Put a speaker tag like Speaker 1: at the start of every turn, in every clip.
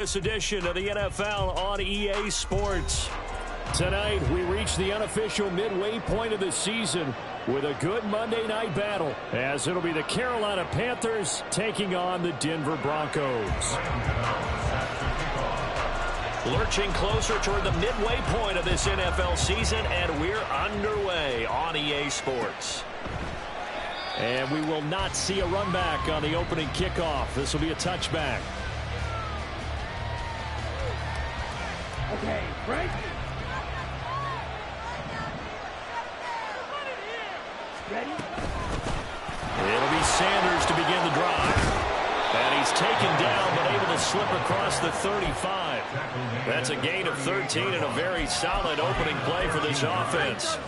Speaker 1: This edition of the NFL on EA Sports. Tonight, we reach the unofficial midway point of the season with a good Monday night battle, as it'll be the Carolina Panthers taking on the Denver Broncos. Lurching closer toward the midway point of this NFL season, and we're underway on EA Sports. And we will not see a run back on the opening kickoff. This will be a touchback.
Speaker 2: Okay, break. Ready?
Speaker 1: It'll be Sanders to begin the drive. And he's taken down, but able to slip across the 35. That's a gain of 13 and a very solid opening play for this offense.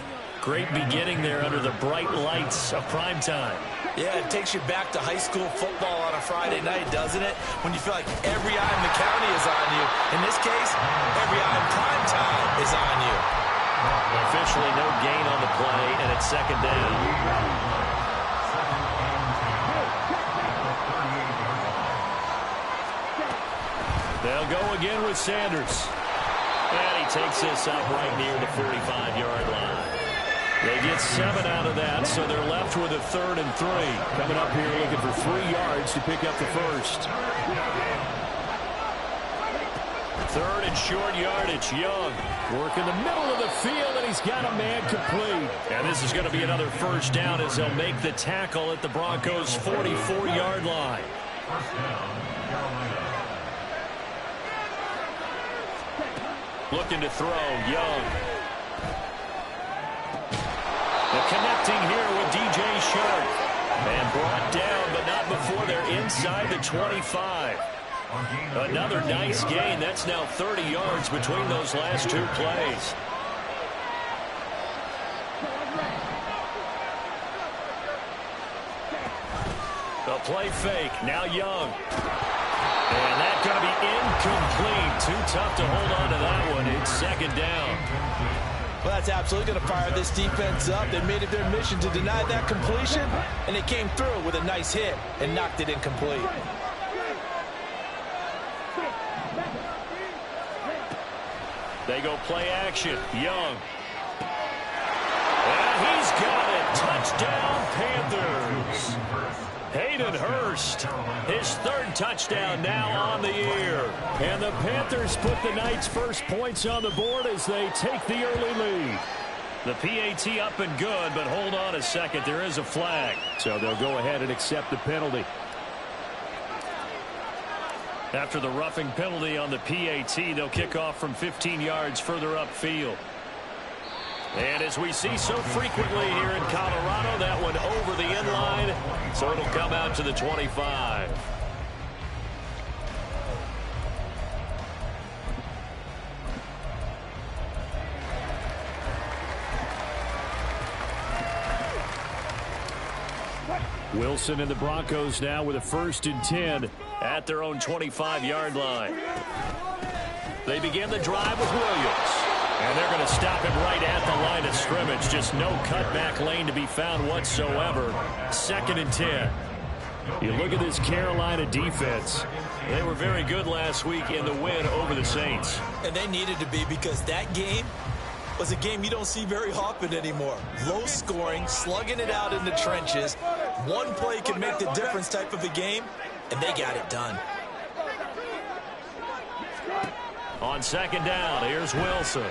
Speaker 1: Great beginning there under the bright lights of primetime.
Speaker 3: Yeah, it takes you back to high school football on a Friday night, doesn't it? When you feel like every eye in the county is on you. In this case, every eye in primetime is on you.
Speaker 1: Officially no gain on the play, and it's second down. They'll go again with Sanders. And he takes this up right near the 45-yard line. They get 7 out of that, so they're left with a 3rd and 3. Coming up here looking for 3 yards to pick up the first. 3rd and short yardage. Young working the middle of the field, and he's got a man complete. And this is going to be another first down as they'll make the tackle at the Broncos' 44-yard line. Looking to throw, Young. The connecting here with DJ Shark. And brought down, but not before they're inside the 25. Another nice gain. That's now 30 yards between those last 2 plays. The play fake. Now Young. And that's going to be incomplete. Too tough to hold on to that one. It's second down.
Speaker 3: Well, that's absolutely going to fire this defense up. They made it their mission to deny that completion, and they came through with a nice hit and knocked it incomplete.
Speaker 1: They go play action. Young. And he's got it. Touchdown, Panthers. Hayden Hurst, his 3rd touchdown now on the year. And the Panthers put the night's first points on the board as they take the early lead. The PAT up and good, but hold on a second. There is a flag. So they'll go ahead and accept the penalty. After the roughing penalty on the PAT, they'll kick off from 15 yards further upfield. And as we see so frequently here in Colorado, that one over the end line, so it'll come out to the 25. Wilson and the Broncos now with a 1st and 10 at their own 25-yard line. They begin the drive with Williams. And they're going to stop him right at the line of scrimmage. Just no cutback lane to be found whatsoever. 2nd and 10. You look at this Carolina defense. They were very good last week in the win over the Saints.
Speaker 3: And they needed to be, because that game was a game you don't see very often anymore. Low scoring, slugging it out in the trenches. One play can make the difference type of a game, and they got it done.
Speaker 1: On 2nd down, here's Wilson.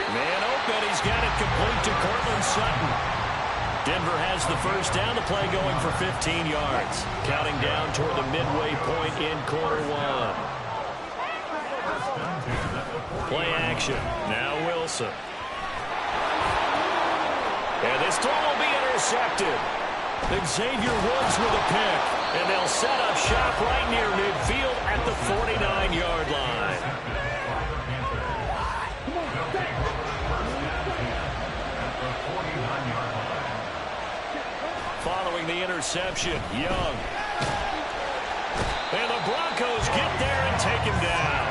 Speaker 1: Man open, he's got it complete to Courtland Sutton. Denver has the first down, the play going for 15 yards. Counting down toward the midway point in quarter 1. Play action, now Wilson. And this throw will be intercepted. Xavier Woods with a pick. And they'll set up shop right near midfield at the 49-yard line. Following the interception, Young. And the Broncos get there and take him down.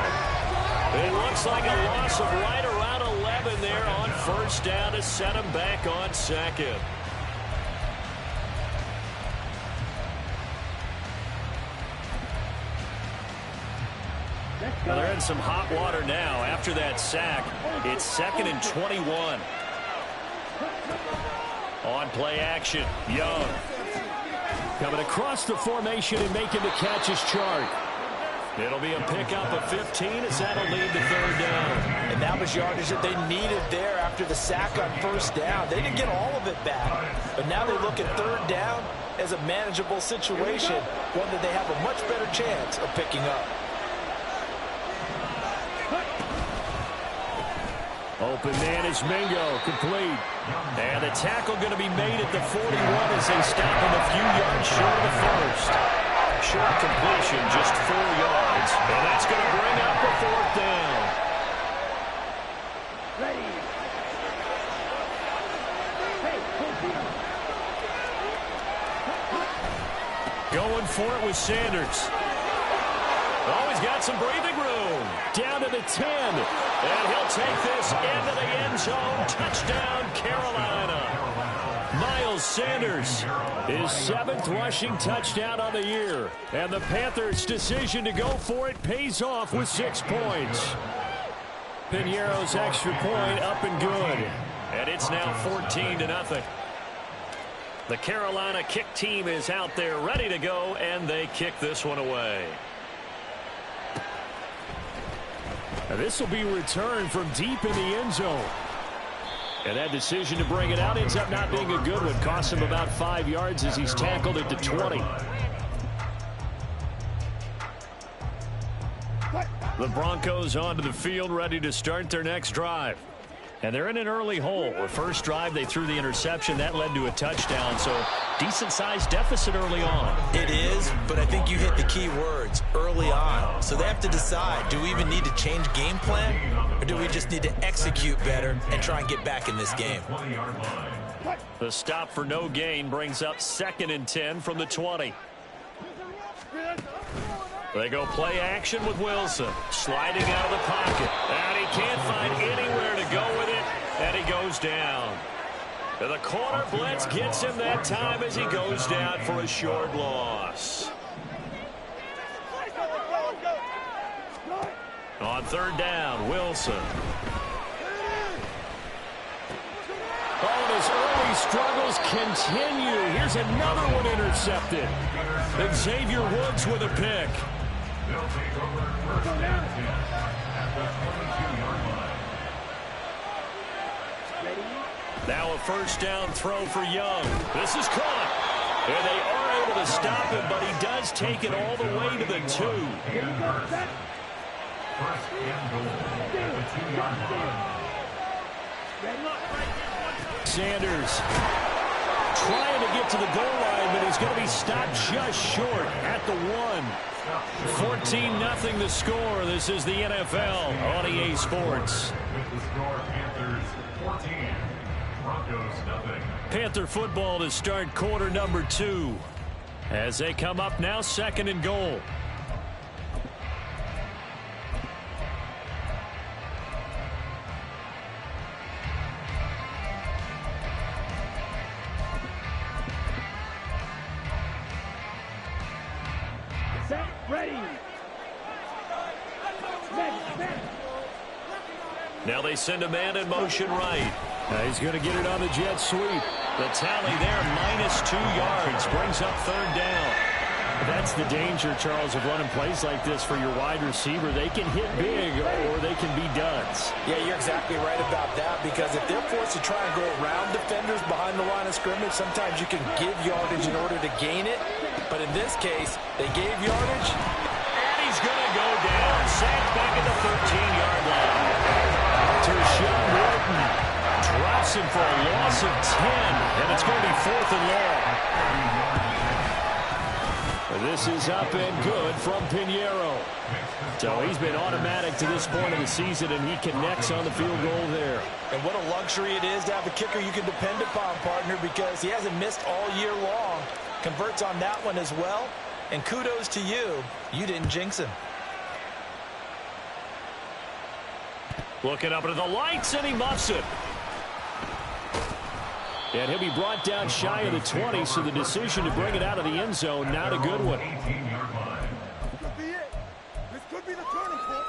Speaker 1: It looks like a loss of right around 11 there on 1st down to set him back on 2nd. Well, they're in some hot water now. After that sack, it's 2nd and 21. On play action, Young. Coming across the formation and making the catch is Chark. It'll be a pickup of 15 as that'll lead to 3rd down.
Speaker 3: And that was yardage that they needed there after the sack on 1st down. They didn't get all of it back, but now they look at 3rd down as a manageable situation, one that they have a much better chance of picking up.
Speaker 1: Open man is Mingo, complete. And the tackle going to be made at the 41 as they stop him a few yards short of the first. Short completion, just 4 yards. And that's going to bring up a 4th down.
Speaker 2: Ready. Hey,
Speaker 1: Going for it with Sanders. Oh, he's got some breathing room. Down to the 10. And he'll take this into the end zone. Touchdown, Carolina. Miles Sanders, his 7th rushing touchdown on the year. And the Panthers' decision to go for it pays off with 6 points. Piñeiro's extra point up and good. And it's now 14-0. The Carolina kick team is out there ready to go, and they kick this one away. Now this will be returned from deep in the end zone. And that decision to bring it out ends up not being a good one. Costs him about 5 yards as he's tackled at the 20. The Broncos onto the field ready to start their next drive. And they're in an early hole. The first drive, they threw the interception. That led to a touchdown. So decent-sized deficit early on.
Speaker 3: It is, but I think you hit the key words, early on. So they have to decide, do we even need to change game plan? Or do we just need to execute better and try and get back in this game?
Speaker 1: The stop for no gain brings up 2nd and 10 from the 20. They go play action with Wilson. Sliding out of the pocket. And he can't find anywhere to go with it. And he goes down. And the corner blitz gets him that time as he goes down for a short loss. On 3rd down, Wilson. Oh, and his early struggles continue. Here's another one intercepted. And Xavier Woods with a pick. Now a 1st down throw for Young. This is caught. And they are able to stop him, but he does take it all the way to the 2. Sanders trying to get to the goal line, but he's going to be stopped just short at the 1. 14-0 the score. This is the NFL on EA Sports. Panther football to start quarter number 2. As they come up now, 2nd and goal.
Speaker 2: Set, ready.
Speaker 1: Now they send a man in motion right. He's going to get it on the jet sweep. The tally there, -2 yards, brings up 3rd down. That's the danger, Charles, of running plays like this for your wide receiver. They can hit big or they can be duds.
Speaker 3: Yeah, you're exactly right about that, because if they're forced to try and go around defenders behind the line of scrimmage, sometimes you can give yardage in order to gain it. But in this case, they gave yardage.
Speaker 1: And he's going to go down. Sacked back at the 13-yard line. Tershawn Wharton drops him for a loss of 10, and it's going to be 4th and long. This is up and good from Piñeiro. So he's been automatic to this point of the season, and he connects on the field goal there.
Speaker 3: And what a luxury it is to have a kicker you can depend upon, partner, because he hasn't missed all year long. Converts on that one as well. And kudos to you. You didn't jinx him.
Speaker 1: Looking up into the lights, and he muffs it. And he'll be brought down shy of the 20, so the decision to bring it out of the end zone, not a good one.
Speaker 4: This could be it. This could be the turning point.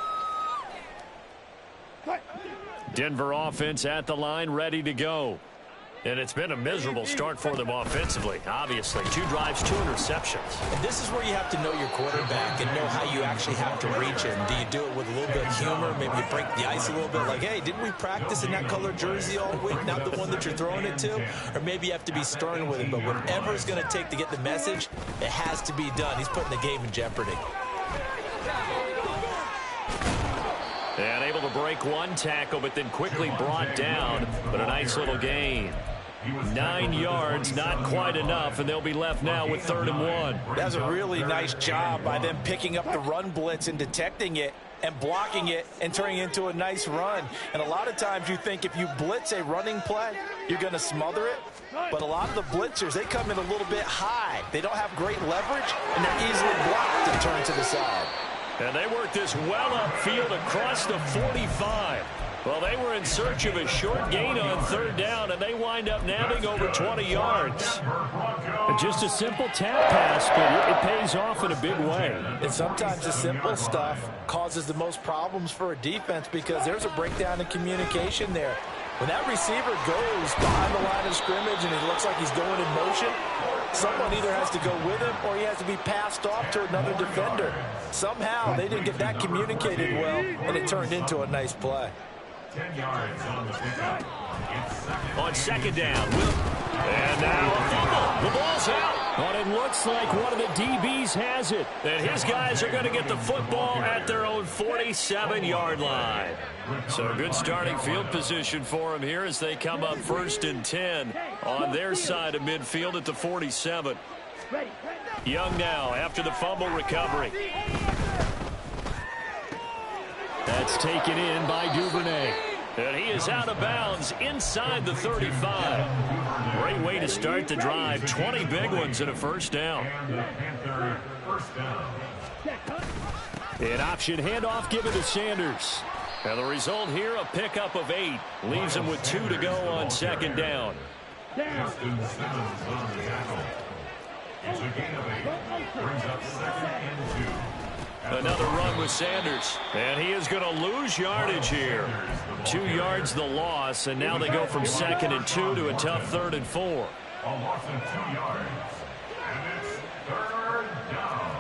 Speaker 1: Denver offense at the line, ready to go. And it's been a miserable start for them offensively. Obviously, 2 drives, 2 interceptions.
Speaker 3: And this is where you have to know your quarterback and know how you actually have to reach him. Do you do it with a little bit of humor? Maybe you break the ice a little bit like, hey, didn't we practice in that color jersey all week, not the one that you're throwing it to? Or maybe you have to be stern with him. But whatever it's going to take to get the message, it has to be done. He's putting the game in jeopardy.
Speaker 1: And able to break 1 tackle, but then quickly brought down. But a nice little gain. 9 yards, not quite enough, and they'll be left now with 3rd and 1.
Speaker 3: That's a really nice job by them picking up the run blitz and detecting it and blocking it and turning it into a nice run. And a lot of times you think if you blitz a running play, you're going to smother it. But a lot of the blitzers, they come in a little bit high. They don't have great leverage, and they're easily blocked and turned to the side.
Speaker 1: And they work this well upfield across the 45. Well, they were in search of a short gain on 3rd down, and they wind up nabbing over 20 yards. Just a simple tap pass, but it pays off in a big way.
Speaker 3: And sometimes the simple stuff causes the most problems for a defense because there's a breakdown in communication there. When that receiver goes behind the line of scrimmage and it looks like he's going in motion, someone either has to go with him or he has to be passed off to another defender. Somehow they didn't get that communicated well, and it turned into a nice play.
Speaker 2: 10 yards on the pickup.
Speaker 1: On 2nd down. And now a fumble. The ball's out. And it looks like one of the DBs has it. And his guys are going to get the football at their own 47-yard line. So good starting field position for them here as they come up 1st and 10 on their side of midfield at the 47. Young now after the fumble recovery. That's taken in by Duvernay. And he is out of bounds inside the 35. Great way to start the drive. 20 big ones and a 1st down. An option handoff given to Sanders. And the result here, a pickup of 8. Leaves him with 2 to go on 2nd down.
Speaker 2: Justin Simmons on the tackle. It's a gain of 8. Brings up 2nd and 2.
Speaker 1: Another run with Sanders. And he is going to lose yardage here. 2 yards the loss, and now they go from 2nd and 2 to a tough 3rd and 4.
Speaker 2: A loss of 2 yards. And it's 3rd down.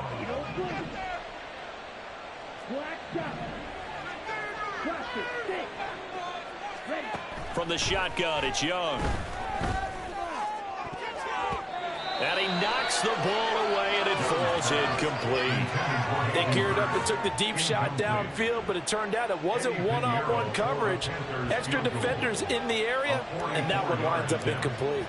Speaker 1: From the shotgun, it's Young. And he knocks the ball away, and it falls incomplete.
Speaker 3: They geared up and took the deep shot downfield, but it turned out it wasn't one-on-one coverage. Extra defenders in the area, and that one winds up incomplete.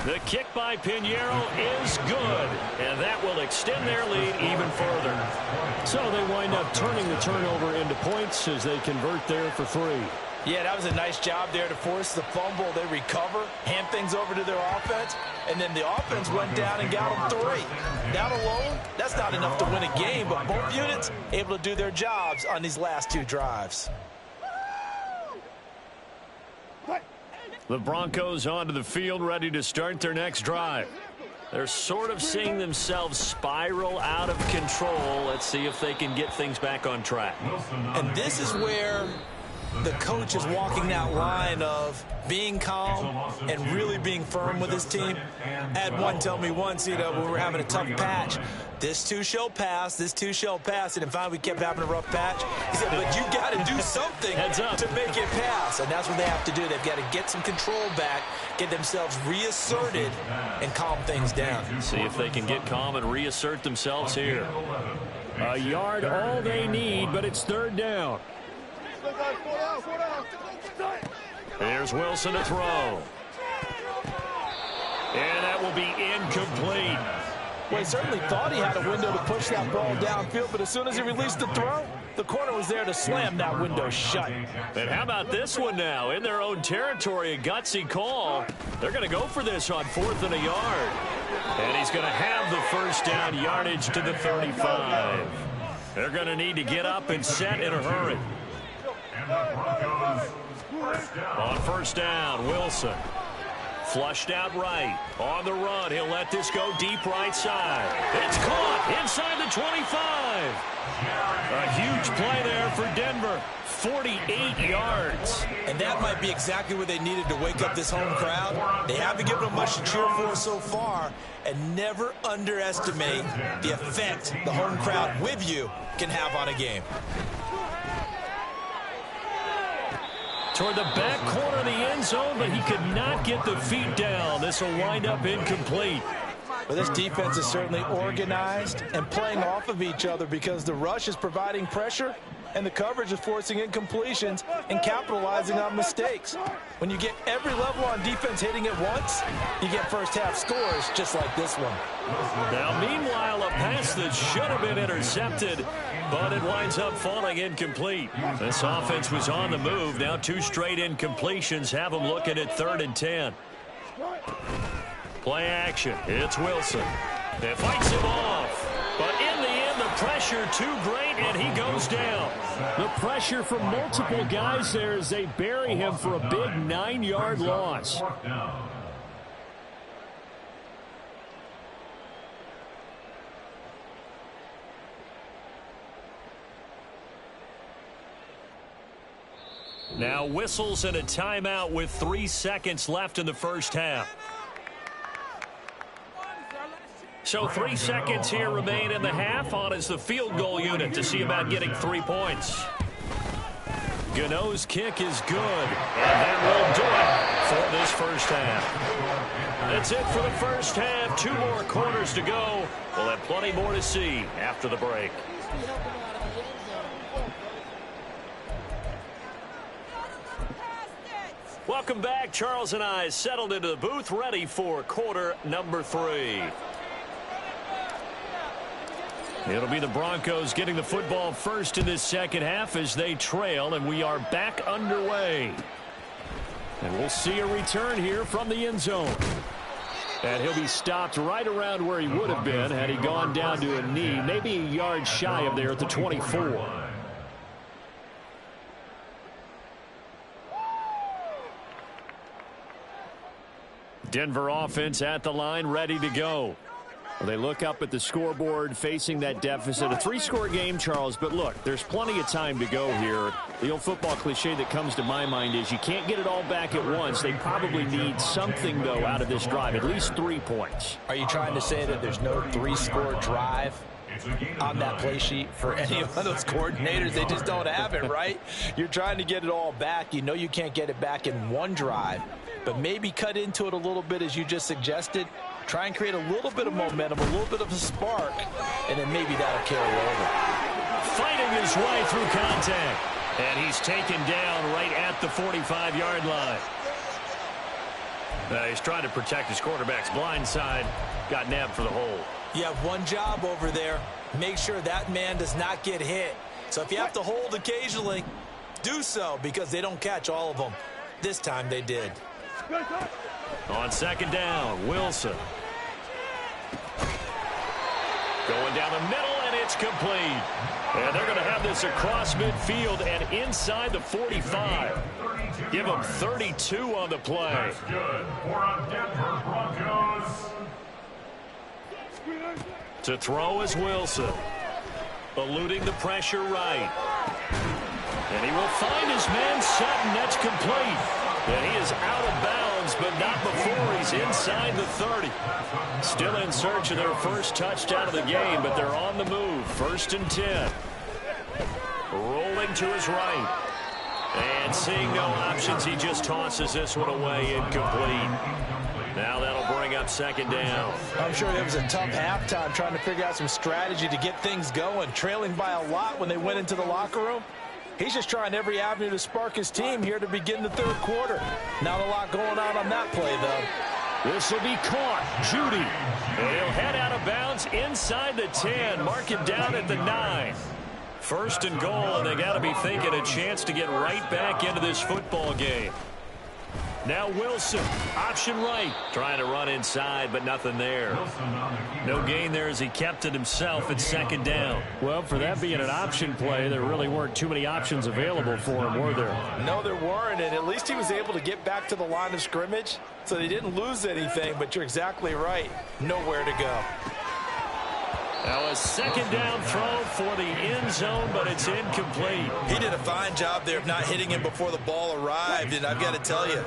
Speaker 1: The kick by Pinheiro is good, and that will extend their lead even further. So they wind up turning the turnover into points as they convert there for 3.
Speaker 3: Yeah, that was a nice job there to force the fumble. They recover, hand things over to their offense, and then the offense went down and got them 3. That alone, that's not enough to win a game, but both units able to do their jobs on these last 2 drives.
Speaker 1: The Broncos onto the field, ready to start their next drive. They're sort of seeing themselves spiral out of control. Let's see if they can get things back on track.
Speaker 3: And this is where the coach is walking that line of being calm and really being firm with his team. I had one tell me once, when we were having a tough patch, this too shall pass, this too shall pass, and finally we kept having a rough patch. He said, but you got to do something to make it pass, and that's what they have to do. They've got to get some control back, get themselves reasserted, and calm things down.
Speaker 1: See if they can get calm and reassert themselves here. A yard all they need, but it's 3rd down. Here's Wilson to throw. And that will be incomplete.
Speaker 3: Well, he certainly thought he had a window to push that ball downfield, but as soon as he released the throw, the corner was there to slam that window shut.
Speaker 1: And how about this one now? In their own territory, a gutsy call. They're going to go for this on 4th and a yard. And he's going to have the 1st down, yardage to the 35. They're going to need to get up and set in a hurry. On 1st down, Wilson. Flushed out right. On the run. He'll let this go deep right side. It's caught inside the 25. A huge play there for Denver. 48 yards.
Speaker 3: And that might be exactly what they needed to wake up this home crowd. They haven't given them much to cheer for so far. And never underestimate the effect the home crowd with you can have on a game.
Speaker 1: Toward the back corner of the end zone, but he could not get the feet down. This will wind up incomplete.
Speaker 3: Well, this defense is certainly organized and playing off of each other because the rush is providing pressure and the coverage is forcing incompletions and capitalizing on mistakes. When you get every level on defense hitting at once, you get first half scores just like this one.
Speaker 1: Now, meanwhile, a pass that should have been intercepted, but it winds up falling incomplete. This offense was on the move. Now 2 straight incompletions have them looking at 3rd and 10. Play action. It's Wilson. It fights him off. But in the end, the pressure too great, and he goes down. The pressure from multiple guys there as they bury him for a big 9-yard loss. Now whistles and a timeout with 3 seconds left in the first half. So 3 seconds here remain in the half. On is the field goal unit to see about getting 3 points. Gano's kick is good, and that will do it for this first half. That's it for the first half. 2 more quarters to go. We'll have plenty more to see after the break. Welcome back. Charles and I settled into the booth, ready for quarter number 3. It'll be the Broncos getting the football first in this second half as they trail, and we are back underway. And we'll see a return here from the end zone. And he'll be stopped right around where he would have been had he gone down to a knee, maybe a yard shy of there at the 24. Denver offense at the line, ready to go. Well, they look up at the scoreboard facing that deficit. A 3-score game, Charles, but look, there's plenty of time to go here. The old football cliche that comes to my mind is you can't get it all back at once. They probably need something, though, out of this drive, at least 3 points.
Speaker 3: Are you trying to say that there's no 3-score drive on that play sheet for any of those coordinators? They just don't have it, right? You're trying to get it all back. You know you can't get it back in one drive, but maybe cut into it a little bit as you just suggested. Try and create a little bit of momentum, a little bit of a spark, and then maybe that'll carry over.
Speaker 1: Fighting his way through contact. And he's taken down right at the 45-yard line. He's trying to protect his quarterback's blind side. Got nabbed for the hole.
Speaker 3: You have one job over there. Make sure that man does not get hit. So if you have to hold occasionally, do so because they don't catch all of them. This time they did.
Speaker 1: On second down, Wilson. Going down the middle, and it's complete. And they're going to have this across midfield and inside the 45. Give them 32 on the play.
Speaker 2: That's good for our Denver Broncos.
Speaker 1: To throw is Wilson. Eluding the pressure right. And he will find his man set, and that's complete. And he is out of bounds, but not before he's inside the 30. Still in search of their first touchdown of the game, but they're on the move. 1st and 10. Rolling to his right. And seeing no options, he just tosses this one away, incomplete. Now that'll bring up second down.
Speaker 3: I'm sure it was a tough halftime trying to figure out some strategy to get things going. Trailing by a lot when they went into the locker room. He's just trying every avenue to spark his team here to begin the 3rd quarter. Not a lot going on that play, though.
Speaker 1: This will be caught. Judy. And he'll head out of bounds inside the 10. Mark him down at the 9. 1st and goal, and they got to be thinking a chance to get right back into this football game. Now Wilson, option right. Trying to run inside, but nothing there. No gain there as he kept it himself at second down.
Speaker 4: Well, for that being an option play, there really weren't too many options available for him, were there?
Speaker 3: No, there weren't, and at least he was able to get back to the line of scrimmage, so they didn't lose anything, but you're exactly right. Nowhere to go.
Speaker 1: Now a second down throw for the end zone, but it's incomplete.
Speaker 3: He did a fine job there of not hitting him before the ball arrived, and I've got to tell you,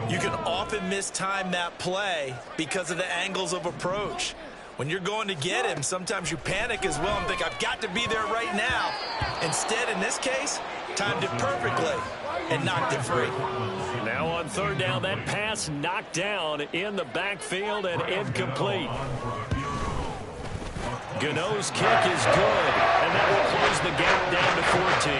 Speaker 3: you can often mistime that play because of the angles of approach. When you're going to get him, sometimes you panic as well and think, I've got to be there right now. Instead, in this case, timed it perfectly and knocked it free.
Speaker 1: Now on third down, that pass knocked down in the backfield and incomplete. Gano's kick is good, and that will close the gap down to 14.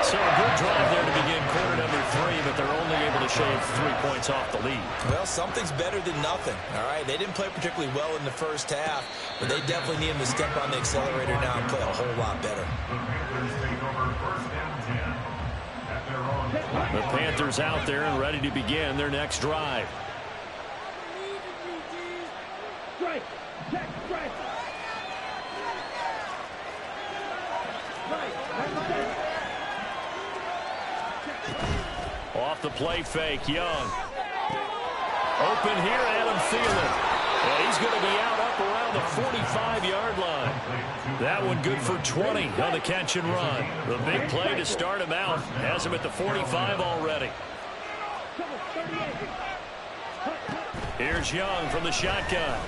Speaker 1: So a good drive there to begin quarter number 3, but they're only able to shave 3 points off the lead.
Speaker 3: Well, something's better than nothing, all right? They didn't play particularly well in the first half, but they definitely need him to step on the accelerator now and play a whole lot better.
Speaker 1: The Panthers out there and ready to begin their next drive.
Speaker 5: Strike! Check! Strike!
Speaker 1: Off the play fake, Young. Open here, Adam Thielen. And he's going to be out up around the 45-yard line. That one good for 20 on the catch and run. The big play to start him out. Has him at the 45 already. Here's Young from the shotgun.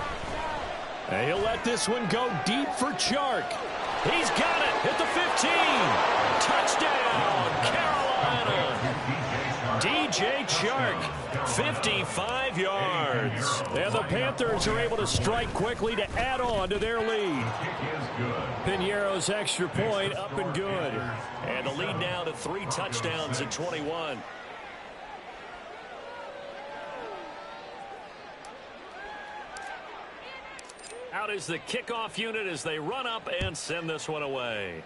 Speaker 1: And he'll let this one go deep for Chark. He's got it at the 15. Touchdown, Carolina. DJ Chark, 55 yards. And the Panthers are able to strike quickly to add on to their lead. Piñeiro's extra point up and good. And the lead now to 3 touchdowns at 21. Out is the kickoff unit as they run up and send this one away.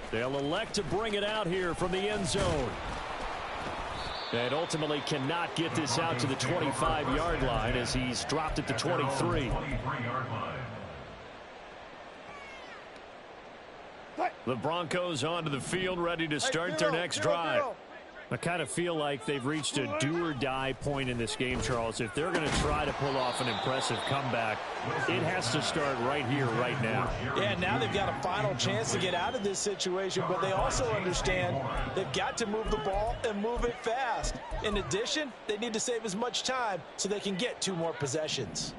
Speaker 1: They'll elect to bring it out here from the end zone. And ultimately cannot get this out to the 25-yard line as he's dropped at the 23. The Broncos onto the field ready to start their next drive.
Speaker 4: I kind of feel like they've reached a do-or-die point in this game, Charles. If they're going to try to pull off an impressive comeback, it has to start right here, right now.
Speaker 3: Yeah, now they've got a final chance to get out of this situation, but they also understand they've got to move the ball and move it fast. In addition, they need to save as much time so they can get 2 more possessions.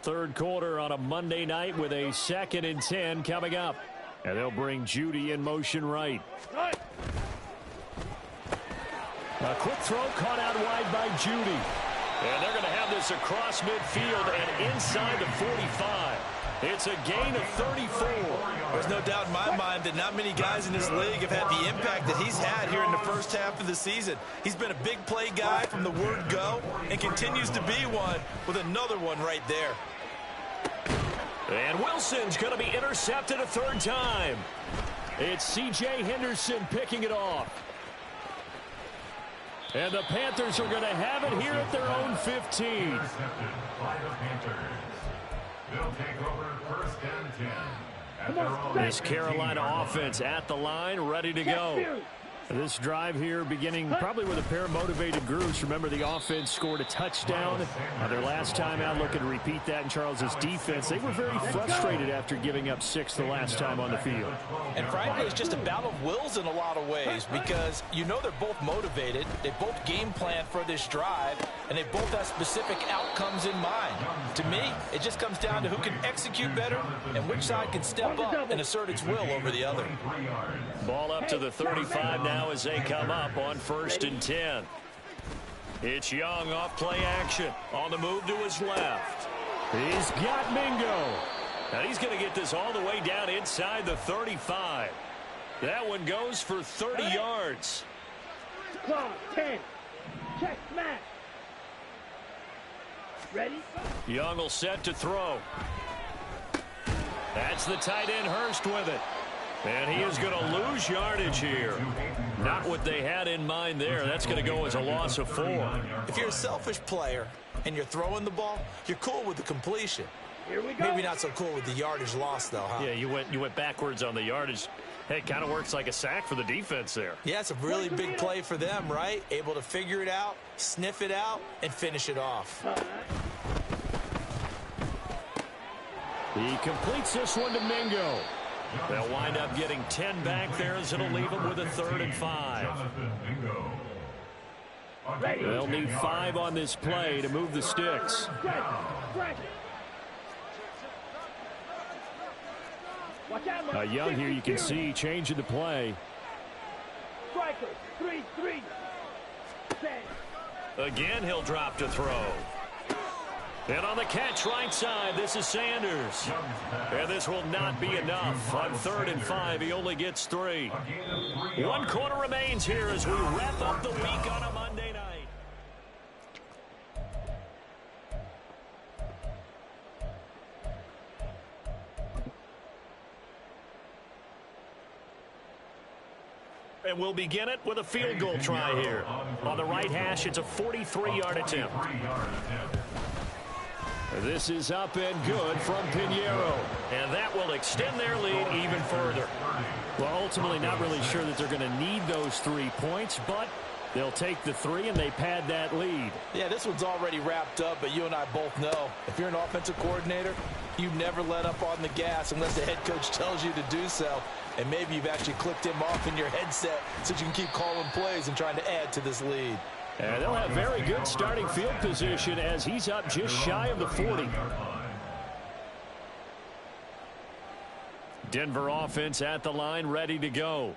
Speaker 1: Third quarter on a Monday night with a 2nd and 10 coming up. And they'll bring Judy in motion right. A quick throw caught out wide by Judy. And they're going to have this across midfield and inside the 45. It's a gain of 34.
Speaker 3: There's no doubt in my mind that not many guys in this league have had the impact that he's had here in the first half of the season. He's been a big play guy from the word go and continues to be one with another one right there.
Speaker 1: And Wilson's going to be intercepted a 3rd time. It's C.J. Henderson picking it off. And the Panthers are going to have it here at their own 15. This Carolina offense at the line, ready to go. This drive here beginning probably with a pair of motivated groups. Remember, the offense scored a touchdown. Their last time out, looking to repeat that in Charles's defense. They were very frustrated after giving up 6 the last time on the field.
Speaker 3: And frankly, it's just a battle of wills in a lot of ways because you know they're both motivated. They both game plan for this drive, and they both have specific outcomes in mind. To me, it just comes down to who can execute better and which side can step up and assert its will over the other.
Speaker 1: Ball up to the 35 now as they come up on 1st and 10. It's Young off play action on the move to his left. He's got Mingo. And he's going to get this all the way down inside the 35. That one goes for 30 yards.
Speaker 5: Clock, 10. Check, smash. Ready?
Speaker 1: Young will set to throw. That's the tight end Hurst with it. And he is going to lose yardage here. Not what they had in mind there. That's going to go as a loss of 4.
Speaker 3: If you're a selfish player and you're throwing the ball, you're cool with the completion.
Speaker 5: Here we go.
Speaker 3: Maybe not so cool with the yardage loss, though, huh?
Speaker 1: Yeah, you went backwards on the yardage. Hey, it kind of works like a sack for the defense there.
Speaker 3: Yeah, it's a really big play for them, right? Able to figure it out, sniff it out, and finish it off.
Speaker 1: He completes this one to Mingo. They'll wind up getting 10 back there as it'll leave them with a 3rd and 5. They'll need 5 on this play to move the sticks. Young here, you can see changing the play.
Speaker 5: Strikers, 3-3.
Speaker 1: Again, he'll drop to throw. And on the catch right side, this is Sanders. And this will not be enough. On 3rd and 5, he only gets 3. 1 quarter remains here as we wrap up the week on a Monday night. And we'll begin it with a field goal try here. On the right hash, it's a 43-yard attempt. This is up and good from Pinheiro. And that will extend their lead even further. Well, ultimately not really sure that they're going to need those 3 points, but they'll take the 3 and they pad that lead.
Speaker 3: Yeah, this one's already wrapped up, but you and I both know if you're an offensive coordinator, you never let up on the gas unless the head coach tells you to do so. And maybe you've actually clicked him off in your headset so you can keep calling plays and trying to add to this lead.
Speaker 1: And they'll have very good starting field position as he's up just shy of the 40. Denver offense at the line, ready to go.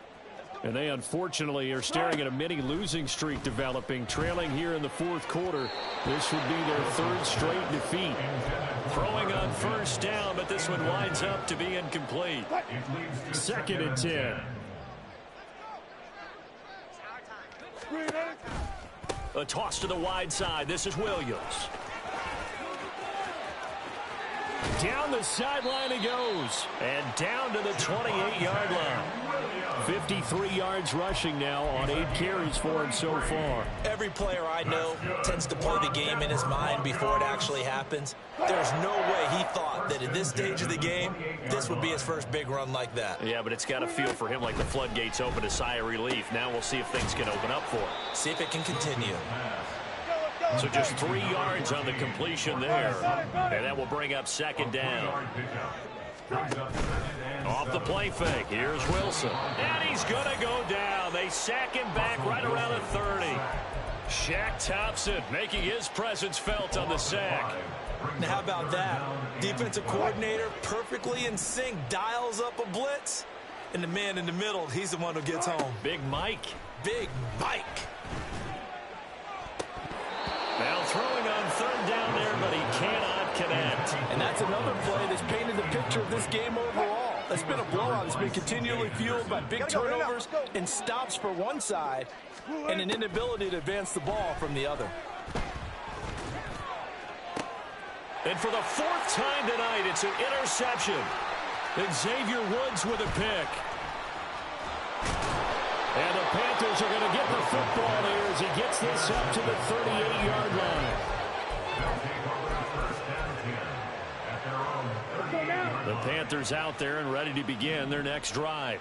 Speaker 1: And they unfortunately are staring at a mini losing streak developing, trailing here in the 4th quarter. This would be their 3rd straight defeat. Throwing on 1st down, but this one winds up to be incomplete. 2nd and 10. A toss to the wide side. This is Williams. Down the sideline he goes. And down to the 28-yard line. 53 yards rushing now on 8 carries for him so far.
Speaker 3: Every player I know tends to play the game in his mind before it actually happens. There's no way he thought that at this stage of the game, this would be his first big run like that.
Speaker 1: Yeah, but it's got to feel for him like the floodgates open, a sigh of relief. Now we'll see if things can open up for him.
Speaker 3: See if it can continue.
Speaker 1: So just 3 yards on the completion there. And that will bring up 2nd down. Off the play fake. Here's Wilson. And he's going to go down. They sack him back right around the 30. Shaq Thompson making his presence felt on the sack.
Speaker 3: Now, how about that? Defensive coordinator perfectly in sync, dials up a blitz. And the man in the middle, he's the one who gets home.
Speaker 1: Big Mike.
Speaker 3: Big Mike.
Speaker 1: Now throwing on 3rd down there, but he cannot connect.
Speaker 3: And that's another play that's painted the picture of this game overall. It's been a blowout. It's been continually fueled by big turnovers and stops for one side and an inability to advance the ball from the other.
Speaker 1: And for the 4th time tonight, it's an interception. And Xavier Woods with a pick. And the Panthers are going to get the football here as he gets this up to the 38-yard line. The Panthers out there and ready to begin their next drive.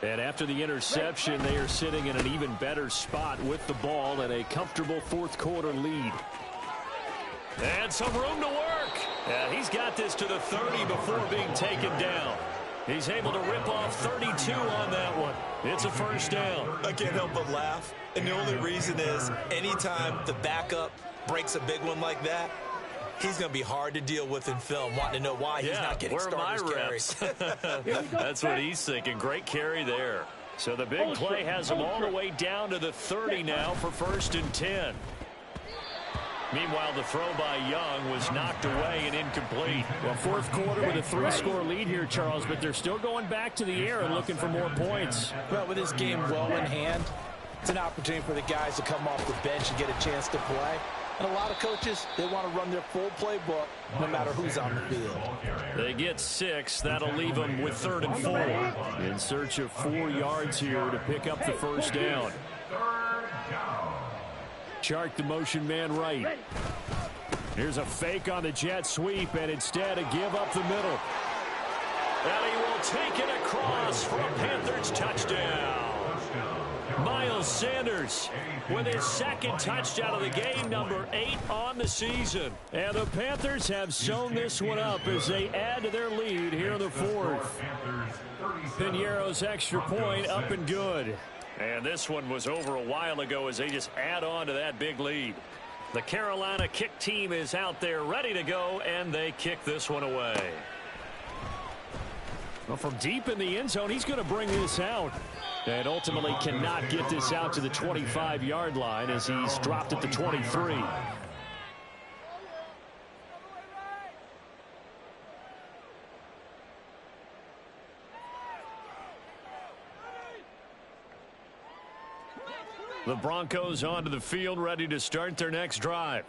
Speaker 1: And after the interception, they are sitting in an even better spot with the ball and a comfortable 4th quarter lead. And some room to work. Yeah, he's got this to the 30 before being taken down. He's able to rip off 32 on that one. It's a 1st down.
Speaker 3: I can't help but laugh. And the only reason is anytime the backup breaks a big one like that, he's going to be hard to deal with in film, wanting to know why he's not getting starters carries.
Speaker 1: That's what he's thinking. Great carry there. So the big play has him all the way down to the 30 now for 1st and 10. Meanwhile, the throw by Young was knocked away and incomplete.
Speaker 4: Well, 4th quarter with a 3-score lead here, Charles, but they're still going back to the air and looking for more points.
Speaker 3: Well, with this game well in hand, it's an opportunity for the guys to come off the bench and get a chance to play. And a lot of coaches, they want to run their full playbook no matter who's on the field.
Speaker 1: They get 6. That'll leave them with 3rd and 4. In search of 4 yards here to pick up the first down. Chark the motion man right. Here's a fake on the jet sweep, and instead a give up the middle. And he will take it across for a Panthers touchdown. Miles Sanders with his 2nd touchdown of the game, number 8 on the season. And the Panthers have sewn this one up as they add to their lead here in the 4th. Piñeiro's extra point up and good. And this one was over a while ago as they just add on to that big lead. The Carolina kick team is out there ready to go, and they kick this one away. Well, from deep in the end zone, he's going to bring this out. And ultimately cannot get this out to the 25-yard line as he's dropped at the 23. The Broncos onto the field, ready to start their next drive.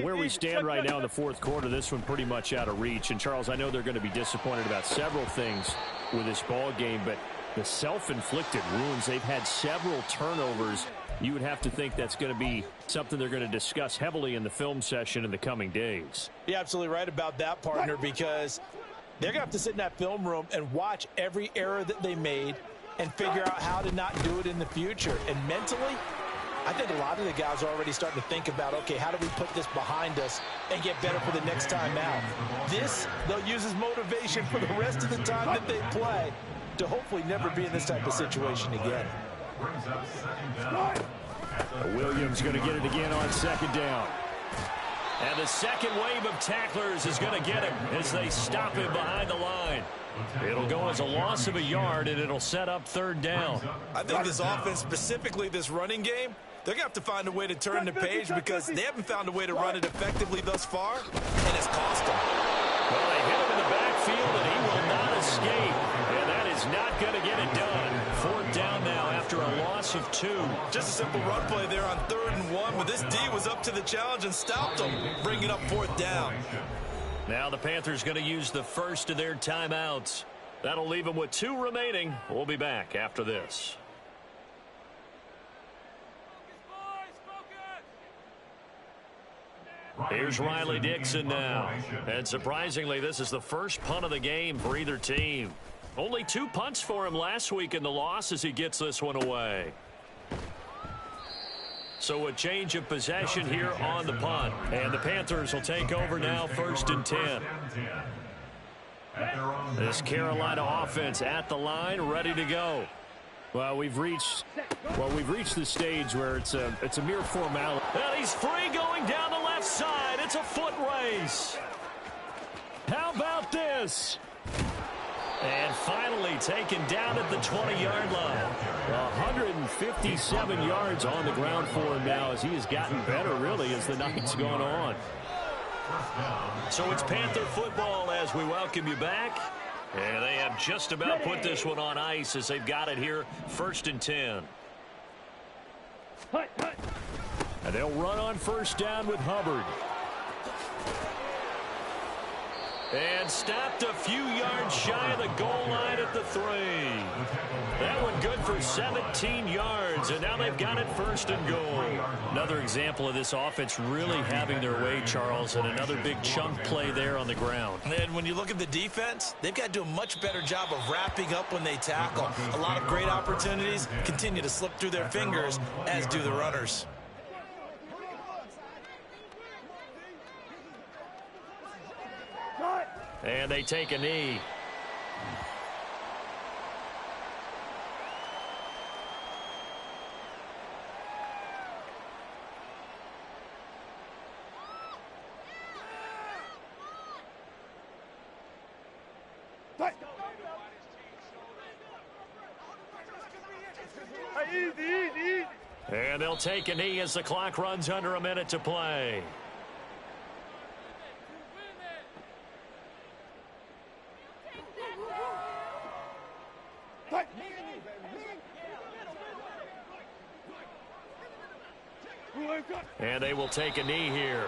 Speaker 1: Where we stand right now in the 4th quarter, this one pretty much out of reach. And, Charles, I know they're going to be disappointed about several things with this ball game, but the self-inflicted wounds, they've had several turnovers. You would have to think that's going to be something they're going to discuss heavily in the film session in the coming days.
Speaker 3: You're absolutely right about that, partner, because they're going to have to sit in that film room and watch every error that they made and figure out how to not do it in the future. And mentally, I think a lot of the guys are already starting to think about, okay, how do we put this behind us and get better for the next time out? This, they'll use as motivation for the rest of the time that they play to hopefully never be in this type of situation again.
Speaker 1: Williams going to get it again on 2nd down. And the second wave of tacklers is going to get him as they stop him behind the line. It'll go as a loss of a yard, and it'll set up 3rd down.
Speaker 3: I think this offense, specifically this running game, they're going to have to find a way to turn the page because they haven't found a way to run it effectively thus far, and it's cost them.
Speaker 1: Well, they hit him in the backfield, and he will not escape. And that is not going to get it done. 4th down now after a loss of 2.
Speaker 3: Just a simple run play there on 3rd and 1, but this D was up to the challenge and stopped them, bringing up 4th down.
Speaker 1: Now the Panthers going to use the first of their timeouts. That'll leave them with 2 remaining. We'll be back after this. Here's Riley Dixon now. And surprisingly, this is the first punt of the game for either team. Only 2 punts for him last week in the loss as he gets this one away. So a change of possession here on the punt. And the Panthers will take over now, 1st and 10. This Carolina offense at the line, ready to go. Well, we've reached the stage where it's a mere formality. And he's free going down the left side. It's a foot race. How about this? And finally taken down at the 20-yard line. 157 yards on the ground for him now as he has gotten better, really, as the night's gone on. So it's Panther football as we welcome you back. And they have just about put this one on ice as they've got it here, 1st and 10. And they'll run on 1st down with Hubbard. And stopped a few yards shy of the goal line at the 3. That one good for 17 yards, and now they've got it 1st and goal. Another example of this offense really having their way, Charles, and another big chunk play there on the ground.
Speaker 3: And when you look at the defense, they've got to do a much better job of wrapping up when they tackle. A lot of great opportunities continue to slip through their fingers, as do the runners.
Speaker 1: And they take a knee. And they'll take a knee as the clock runs under a minute to play. And they will take a knee here.